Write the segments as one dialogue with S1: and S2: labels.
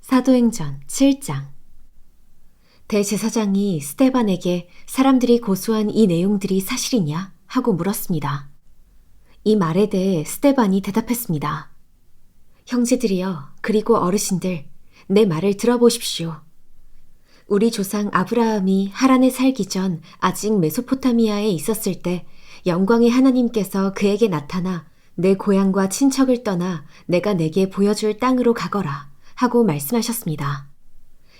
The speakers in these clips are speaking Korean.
S1: 사도행전 7장. 대제사장이 스데반에게 사람들이 고소한 이 내용들이 사실이냐 하고 물었습니다. 이 말에 대해 스데반이 대답했습니다. 형제들이여, 그리고 어르신들, 내 말을 들어보십시오. 우리 조상 아브라함이 하란에 살기 전 아직 메소포타미아에 있었을 때 영광의 하나님께서 그에게 나타나 내 고향과 친척을 떠나 내가 내게 보여줄 땅으로 가거라 하고 말씀하셨습니다.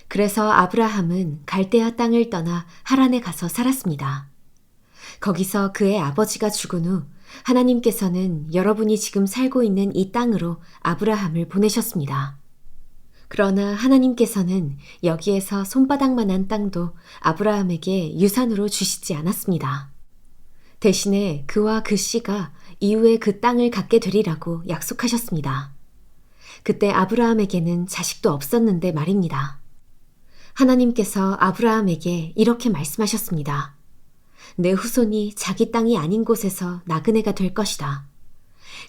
S1: 그래서 아브라함은 갈대아 땅을 떠나 하란에 가서 살았습니다. 거기서 그의 아버지가 죽은 후 하나님께서는 여러분이 지금 살고 있는 이 땅으로 아브라함을 보내셨습니다. 그러나 하나님께서는 여기에서 손바닥만한 땅도 아브라함에게 유산으로 주시지 않았습니다. 대신에 그와 그 씨가 이후에 그 땅을 갖게 되리라고 약속하셨습니다. 그때 아브라함에게는 자식도 없었는데 말입니다. 하나님께서 아브라함에게 이렇게 말씀하셨습니다. 내 후손이 자기 땅이 아닌 곳에서 나그네가 될 것이다.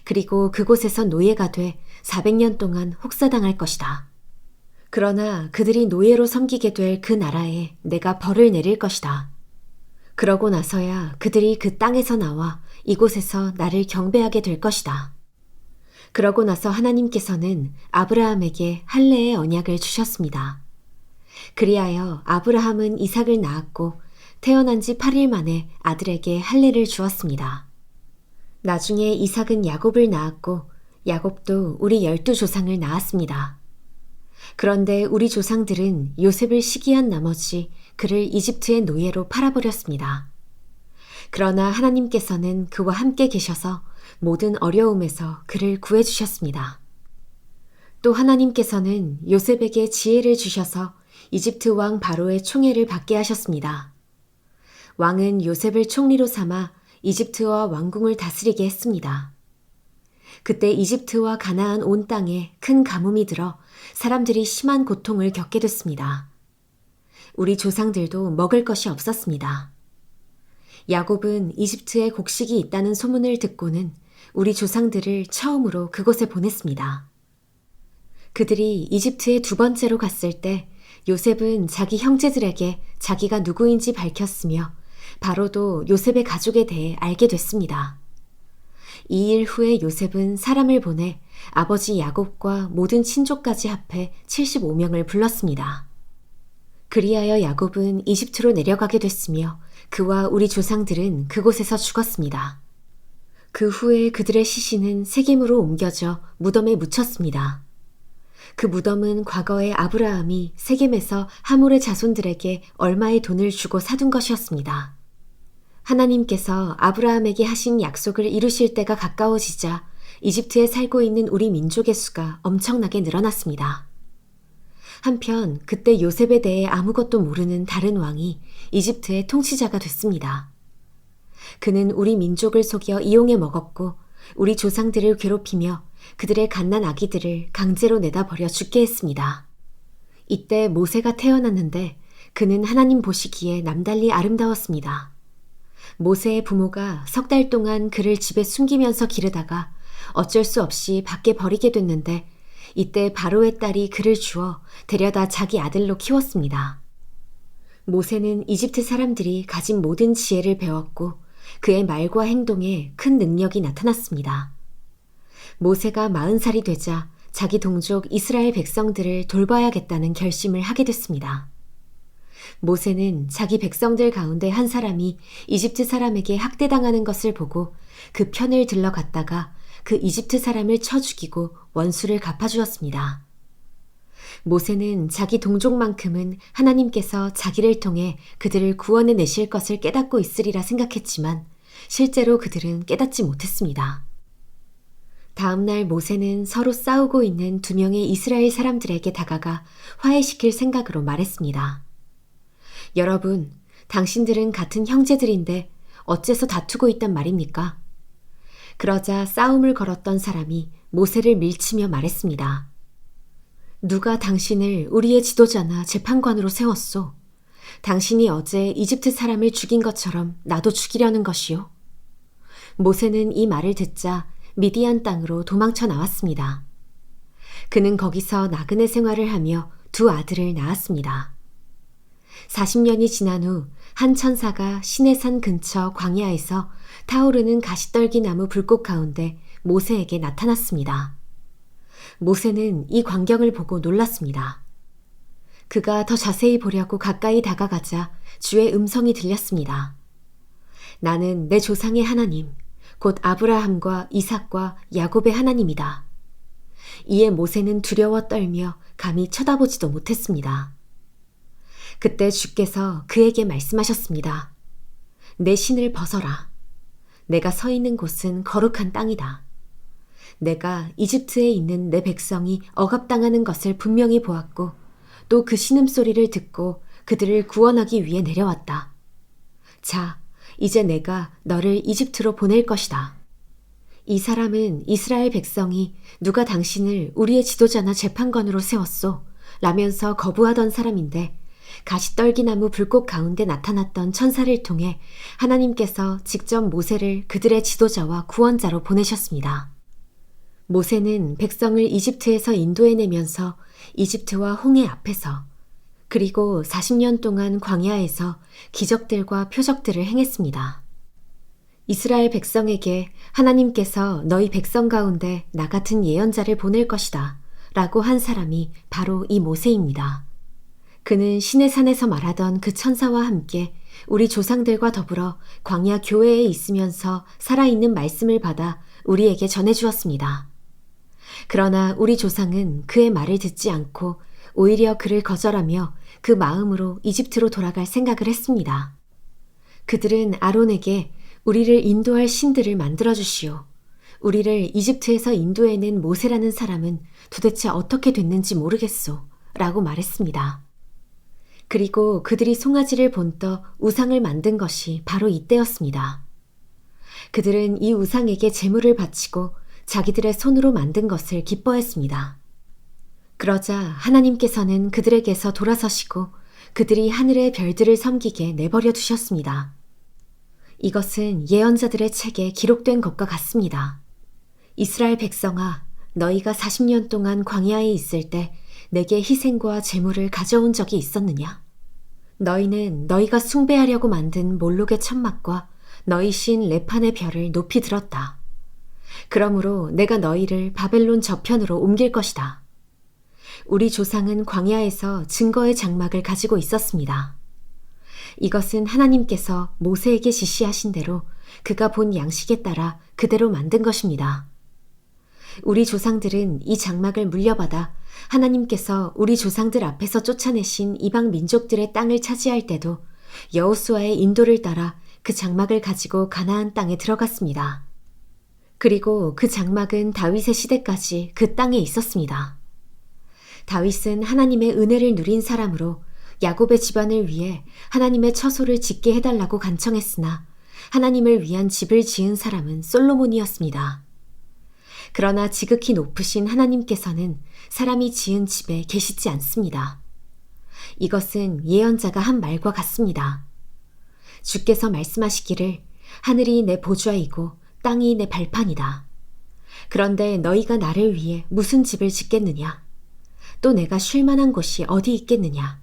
S1: 그리고 그곳에서 노예가 돼 400년 동안 혹사당할 것이다. 그러나 그들이 노예로 섬기게 될 그 나라에 내가 벌을 내릴 것이다. 그러고 나서야 그들이 그 땅에서 나와 이곳에서 나를 경배하게 될 것이다. 그러고 나서 하나님께서는 아브라함에게 할례의 언약을 주셨습니다. 그리하여 아브라함은 이삭을 낳았고 태어난 지 8일 만에 아들에게 할례를 주었습니다. 나중에 이삭은 야곱을 낳았고 야곱도 우리 12조상을 낳았습니다. 그런데 우리 조상들은 요셉을 시기한 나머지 그를 이집트의 노예로 팔아버렸습니다. 그러나 하나님께서는 그와 함께 계셔서 모든 어려움에서 그를 구해주셨습니다. 또 하나님께서는 요셉에게 지혜를 주셔서 이집트 왕 바로의 총애를 받게 하셨습니다. 왕은 요셉을 총리로 삼아 이집트와 왕궁을 다스리게 했습니다. 그때 이집트와 가나안 온 땅에 큰 가뭄이 들어 사람들이 심한 고통을 겪게 됐습니다. 우리 조상들도 먹을 것이 없었습니다. 야곱은 이집트에 곡식이 있다는 소문을 듣고는 우리 조상들을 처음으로 그곳에 보냈습니다. 그들이 이집트에 2번째로 갔을 때 요셉은 자기 형제들에게 자기가 누구인지 밝혔으며 바로도 요셉의 가족에 대해 알게 됐습니다. 2일 후에 요셉은 사람을 보내 아버지 야곱과 모든 친족까지 합해 75명을 불렀습니다. 그리하여 야곱은 이집트로 내려가게 됐으며 그와 우리 조상들은 그곳에서 죽었습니다. 그 후에 그들의 시신은 세겜으로 옮겨져 무덤에 묻혔습니다. 그 무덤은 과거에 아브라함이 세겜에서 하몰의 자손들에게 얼마의 돈을 주고 사둔 것이었습니다. 하나님께서 아브라함에게 하신 약속을 이루실 때가 가까워지자 이집트에 살고 있는 우리 민족의 수가 엄청나게 늘어났습니다. 한편 그때 요셉에 대해 아무것도 모르는 다른 왕이 이집트의 통치자가 됐습니다. 그는 우리 민족을 속여 이용해 먹었고 우리 조상들을 괴롭히며 그들의 갓난 아기들을 강제로 내다 버려 죽게 했습니다. 이때 모세가 태어났는데 그는 하나님 보시기에 남달리 아름다웠습니다. 모세의 부모가 3달 동안 그를 집에 숨기면서 기르다가 어쩔 수 없이 밖에 버리게 됐는데 이때 바로의 딸이 그를 주어 데려다 자기 아들로 키웠습니다. 모세는 이집트 사람들이 가진 모든 지혜를 배웠고 그의 말과 행동에 큰 능력이 나타났습니다. 모세가 40살이 되자 자기 동족 이스라엘 백성들을 돌봐야겠다는 결심을 하게 됐습니다. 모세는 자기 백성들 가운데 한 사람이 이집트 사람에게 학대당하는 것을 보고 그 편을 들러갔다가 그 이집트 사람을 쳐 죽이고 원수를 갚아주었습니다. 모세는 자기 동족만큼은 하나님께서 자기를 통해 그들을 구원해 내실 것을 깨닫고 있으리라 생각했지만 실제로 그들은 깨닫지 못했습니다. 다음 날 모세는 서로 싸우고 있는 2명의 이스라엘 사람들에게 다가가 화해시킬 생각으로 말했습니다. 여러분, 당신들은 같은 형제들인데 어째서 다투고 있단 말입니까? 그러자 싸움을 걸었던 사람이 모세를 밀치며 말했습니다. 누가 당신을 우리의 지도자나 재판관으로 세웠소? 당신이 어제 이집트 사람을 죽인 것처럼 나도 죽이려는 것이요? 모세는 이 말을 듣자 미디안 땅으로 도망쳐 나왔습니다. 그는 거기서 나그네 생활을 하며 두 아들을 낳았습니다. 40년이 지난 후 한 천사가 시내산 근처 광야에서 타오르는 가시떨기 나무 불꽃 가운데 모세에게 나타났습니다. 모세는 이 광경을 보고 놀랐습니다. 그가 더 자세히 보려고 가까이 다가가자 주의 음성이 들렸습니다. 나는 내 조상의 하나님, 곧 아브라함과 이삭과 야곱의 하나님이다. 이에 모세는 두려워 떨며 감히 쳐다보지도 못했습니다. 그때 주께서 그에게 말씀하셨습니다. 내 신을 벗어라. 내가 서 있는 곳은 거룩한 땅이다. 내가 이집트에 있는 내 백성이 억압당하는 것을 분명히 보았고 또 그 신음소리를 듣고 그들을 구원하기 위해 내려왔다. 자, 이제 내가 너를 이집트로 보낼 것이다. 이 사람은 이스라엘 백성이 누가 당신을 우리의 지도자나 재판관으로 세웠소? 라면서 거부하던 사람인데 가시떨기나무 불꽃 가운데 나타났던 천사를 통해 하나님께서 직접 모세를 그들의 지도자와 구원자로 보내셨습니다. 모세는 백성을 이집트에서 인도해내면서 이집트와 홍해 앞에서 그리고 40년 동안 광야에서 기적들과 표적들을 행했습니다. 이스라엘 백성에게 하나님께서 너희 백성 가운데 나 같은 예언자를 보낼 것이다 라고 한 사람이 바로 이 모세입니다. 그는 시내산에서 말하던 그 천사와 함께 우리 조상들과 더불어 광야 교회에 있으면서 살아있는 말씀을 받아 우리에게 전해주었습니다. 그러나 우리 조상은 그의 말을 듣지 않고 오히려 그를 거절하며 그 마음으로 이집트로 돌아갈 생각을 했습니다. 그들은 아론에게 우리를 인도할 신들을 만들어주시오. 우리를 이집트에서 인도해낸 모세라는 사람은 도대체 어떻게 됐는지 모르겠소. 라고 말했습니다. 그리고 그들이 송아지를 본떠 우상을 만든 것이 바로 이때였습니다. 그들은 이 우상에게 제물을 바치고 자기들의 손으로 만든 것을 기뻐했습니다. 그러자 하나님께서는 그들에게서 돌아서시고 그들이 하늘의 별들을 섬기게 내버려 두셨습니다. 이것은 예언자들의 책에 기록된 것과 같습니다. 이스라엘 백성아, 너희가 40년 동안 광야에 있을 때 내게 희생과 제물을 가져온 적이 있었느냐? 너희는 너희가 숭배하려고 만든 몰록의 천막과 너희 신 레판의 별을 높이 들었다. 그러므로 내가 너희를 바벨론 저편으로 옮길 것이다. 우리 조상은 광야에서 증거의 장막을 가지고 있었습니다. 이것은 하나님께서 모세에게 지시하신 대로 그가 본 양식에 따라 그대로 만든 것입니다. 우리 조상들은 이 장막을 물려받아 하나님께서 우리 조상들 앞에서 쫓아내신 이방 민족들의 땅을 차지할 때도 여호수아의 인도를 따라 그 장막을 가지고 가나안 땅에 들어갔습니다. 그리고 그 장막은 다윗의 시대까지 그 땅에 있었습니다. 다윗은 하나님의 은혜를 누린 사람으로 야곱의 집안을 위해 하나님의 처소를 짓게 해달라고 간청했으나 하나님을 위한 집을 지은 사람은 솔로몬이었습니다. 그러나 지극히 높으신 하나님께서는 사람이 지은 집에 계시지 않습니다. 이것은 예언자가 한 말과 같습니다. 주께서 말씀하시기를 하늘이 내 보좌이고 땅이 내 발판이다. 그런데 너희가 나를 위해 무슨 집을 짓겠느냐? 또 내가 쉴 만한 곳이 어디 있겠느냐?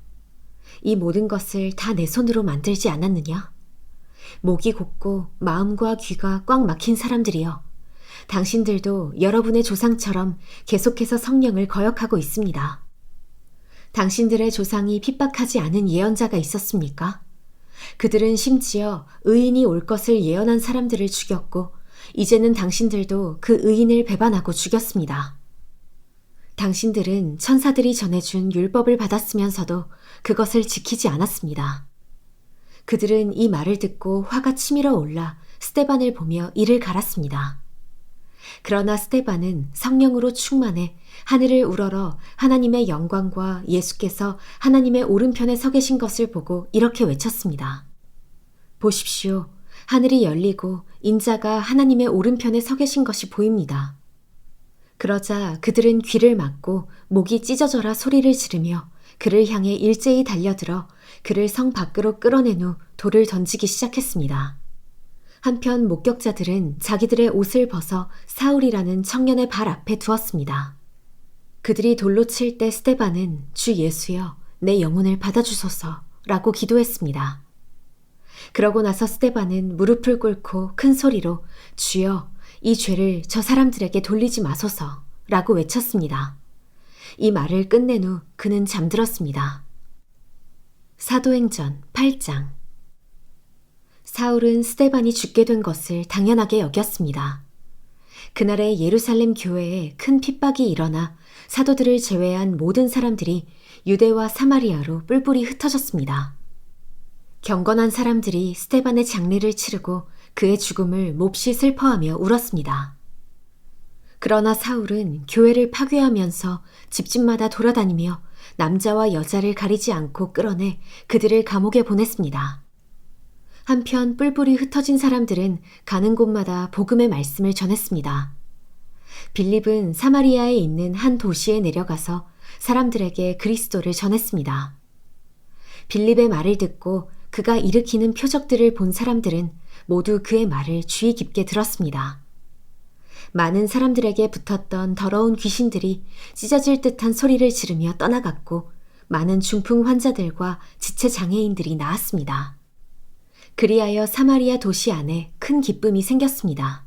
S1: 이 모든 것을 다 내 손으로 만들지 않았느냐? 목이 곧고 마음과 귀가 꽉 막힌 사람들이여. 당신들도 여러분의 조상처럼 계속해서 성령을 거역하고 있습니다. 당신들의 조상이 핍박하지 않은 예언자가 있었습니까? 그들은 심지어 의인이 올 것을 예언한 사람들을 죽였고 이제는 당신들도 그 의인을 배반하고 죽였습니다. 당신들은 천사들이 전해준 율법을 받았으면서도 그것을 지키지 않았습니다. 그들은 이 말을 듣고 화가 치밀어 올라 스데반을 보며 이를 갈았습니다. 그러나 스데반은 성령으로 충만해 하늘을 우러러 하나님의 영광과 예수께서 하나님의 오른편에 서 계신 것을 보고 이렇게 외쳤습니다. 보십시오. 하늘이 열리고 인자가 하나님의 오른편에 서 계신 것이 보입니다. 그러자 그들은 귀를 막고 목이 찢어져라 소리를 지르며 그를 향해 일제히 달려들어 그를 성 밖으로 끌어낸 후 돌을 던지기 시작했습니다. 한편 목격자들은 자기들의 옷을 벗어 사울이라는 청년의 발 앞에 두었습니다. 그들이 돌로 칠 때 스데반은 주 예수여 내 영혼을 받아주소서 라고 기도했습니다. 그러고 나서 스데반은 무릎을 꿇고 큰 소리로 주여 이 죄를 저 사람들에게 돌리지 마소서 라고 외쳤습니다. 이 말을 끝낸 후 그는 잠들었습니다. 사도행전 8장. 사울은 스데반이 죽게 된 것을 당연하게 여겼습니다. 그날의 예루살렘 교회에 큰 핍박이 일어나 사도들을 제외한 모든 사람들이 유대와 사마리아로 뿔뿔이 흩어졌습니다. 경건한 사람들이 스데반의 장례를 치르고 그의 죽음을 몹시 슬퍼하며 울었습니다. 그러나 사울은 교회를 파괴하면서 집집마다 돌아다니며 남자와 여자를 가리지 않고 끌어내 그들을 감옥에 보냈습니다. 한편 뿔뿔이 흩어진 사람들은 가는 곳마다 복음의 말씀을 전했습니다. 빌립은 사마리아에 있는 한 도시에 내려가서 사람들에게 그리스도를 전했습니다. 빌립의 말을 듣고 그가 일으키는 표적들을 본 사람들은 모두 그의 말을 주의 깊게 들었습니다. 많은 사람들에게 붙었던 더러운 귀신들이 찢어질 듯한 소리를 지르며 떠나갔고 많은 중풍 환자들과 지체 장애인들이 나았습니다. 그리하여 사마리아 도시 안에 큰 기쁨이 생겼습니다.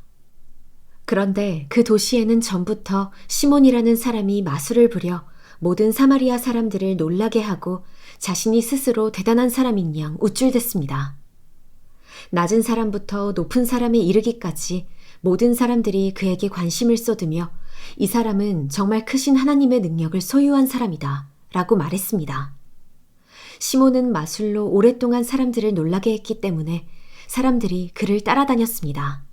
S1: 그런데 그 도시에는 전부터 시몬이라는 사람이 마술을 부려 모든 사마리아 사람들을 놀라게 하고 자신이 스스로 대단한 사람인 양 우쭐댔습니다. 낮은 사람부터 높은 사람에 이르기까지 모든 사람들이 그에게 관심을 쏟으며 이 사람은 정말 크신 하나님의 능력을 소유한 사람이다 라고 말했습니다. 시몬은 마술로 오랫동안 사람들을 놀라게 했기 때문에 사람들이 그를 따라다녔습니다.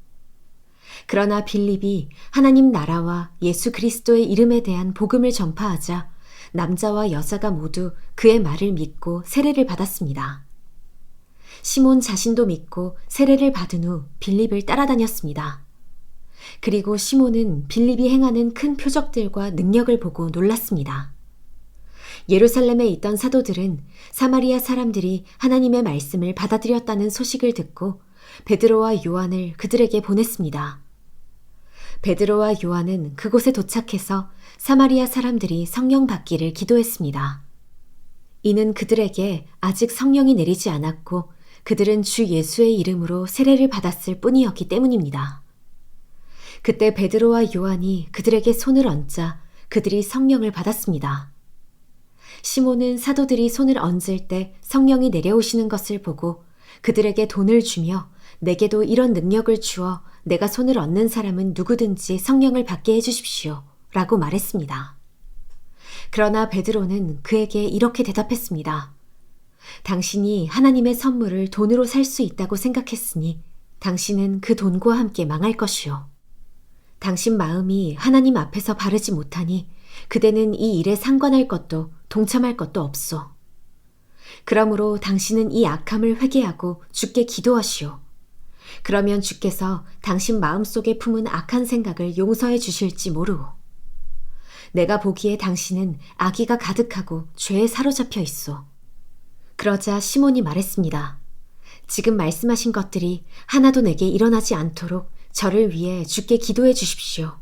S1: 그러나 빌립이 하나님 나라와 예수 그리스도의 이름에 대한 복음을 전파하자 남자와 여자가 모두 그의 말을 믿고 세례를 받았습니다. 시몬 자신도 믿고 세례를 받은 후 빌립을 따라다녔습니다. 그리고 시몬은 빌립이 행하는 큰 표적들과 능력을 보고 놀랐습니다. 예루살렘에 있던 사도들은 사마리아 사람들이 하나님의 말씀을 받아들였다는 소식을 듣고 베드로와 요한을 그들에게 보냈습니다. 베드로와 요한은 그곳에 도착해서 사마리아 사람들이 성령 받기를 기도했습니다. 이는 그들에게 아직 성령이 내리지 않았고 그들은 주 예수의 이름으로 세례를 받았을 뿐이었기 때문입니다. 그때 베드로와 요한이 그들에게 손을 얹자 그들이 성령을 받았습니다. 시몬은 사도들이 손을 얹을 때 성령이 내려오시는 것을 보고 그들에게 돈을 주며 내게도 이런 능력을 주어 내가 손을 얹는 사람은 누구든지 성령을 받게 해주십시오 라고 말했습니다. 그러나 베드로는 그에게 이렇게 대답했습니다. 당신이 하나님의 선물을 돈으로 살 수 있다고 생각했으니 당신은 그 돈과 함께 망할 것이요. 당신 마음이 하나님 앞에서 바르지 못하니 그대는 이 일에 상관할 것도 동참할 것도 없소. 그러므로 당신은 이 악함을 회개하고 주께 기도하시오. 그러면 주께서 당신 마음속에 품은 악한 생각을 용서해 주실지 모르오. 내가 보기에 당신은 악의가 가득하고 죄에 사로잡혀 있소. 그러자 시몬이 말했습니다. 지금 말씀하신 것들이 하나도 내게 일어나지 않도록 저를 위해 주께 기도해 주십시오.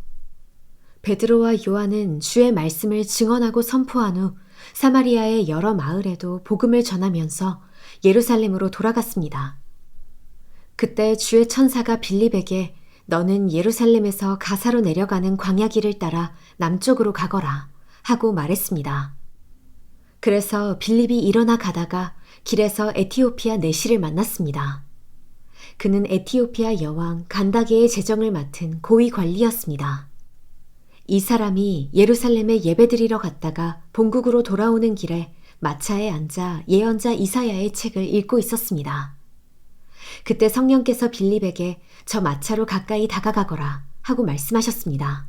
S1: 베드로와 요한은 주의 말씀을 증언하고 선포한 후 사마리아의 여러 마을에도 복음을 전하면서 예루살렘으로 돌아갔습니다. 그때 주의 천사가 빌립에게 너는 예루살렘에서 가사로 내려가는 광야길을 따라 남쪽으로 가거라 하고 말했습니다. 그래서 빌립이 일어나 가다가 길에서 에티오피아 내시를 만났습니다. 그는 에티오피아 여왕 간다게의 재정을 맡은 고위 관리였습니다. 이 사람이 예루살렘에 예배드리러 갔다가 본국으로 돌아오는 길에 마차에 앉아 예언자 이사야의 책을 읽고 있었습니다. 그때 성령께서 빌립에게 저 마차로 가까이 다가가거라 하고 말씀하셨습니다.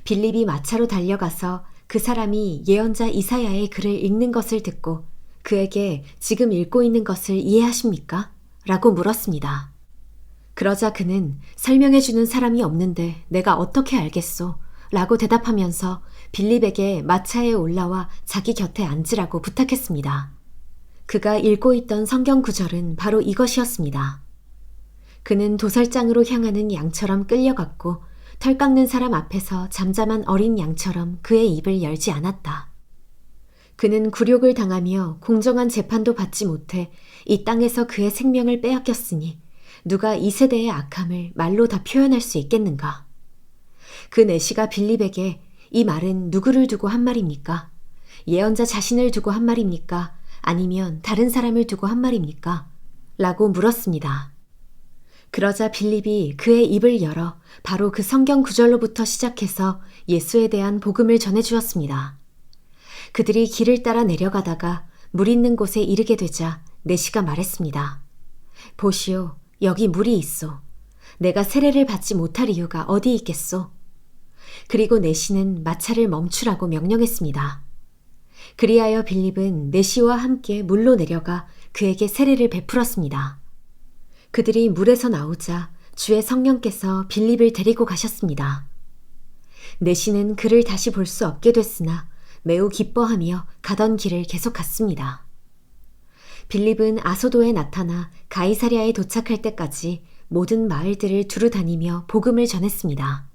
S1: 빌립이 마차로 달려가서 그 사람이 예언자 이사야의 글을 읽는 것을 듣고 그에게 지금 읽고 있는 것을 이해하십니까? 라고 물었습니다. 그러자 그는 설명해 주는 사람이 없는데 내가 어떻게 알겠소? 라고 대답하면서 빌립에게 마차에 올라와 자기 곁에 앉으라고 부탁했습니다. 그가 읽고 있던 성경 구절은 바로 이것이었습니다. 그는 도살장으로 향하는 양처럼 끌려갔고 털 깎는 사람 앞에서 잠잠한 어린 양처럼 그의 입을 열지 않았다. 그는 굴욕을 당하며 공정한 재판도 받지 못해 이 땅에서 그의 생명을 빼앗겼으니 누가 이 세대의 악함을 말로 다 표현할 수 있겠는가? 그 내시가 빌립에게 이 말은 누구를 두고 한 말입니까? 예언자 자신을 두고 한 말입니까? 아니면 다른 사람을 두고 한 말입니까? 라고 물었습니다. 그러자 빌립이 그의 입을 열어 바로 그 성경 구절로부터 시작해서 예수에 대한 복음을 전해주었습니다. 그들이 길을 따라 내려가다가 물 있는 곳에 이르게 되자 내시가 말했습니다. 보시오, 여기 물이 있소. 내가 세례를 받지 못할 이유가 어디 있겠소? 그리고 내시는 마차를 멈추라고 명령했습니다. 그리하여 빌립은 내시와 함께 물로 내려가 그에게 세례를 베풀었습니다. 그들이 물에서 나오자 주의 성령께서 빌립을 데리고 가셨습니다. 내시는 그를 다시 볼 수 없게 됐으나 매우 기뻐하며 가던 길을 계속 갔습니다. 빌립은 아소도에 나타나 가이사랴에 도착할 때까지 모든 마을들을 두루 다니며 복음을 전했습니다.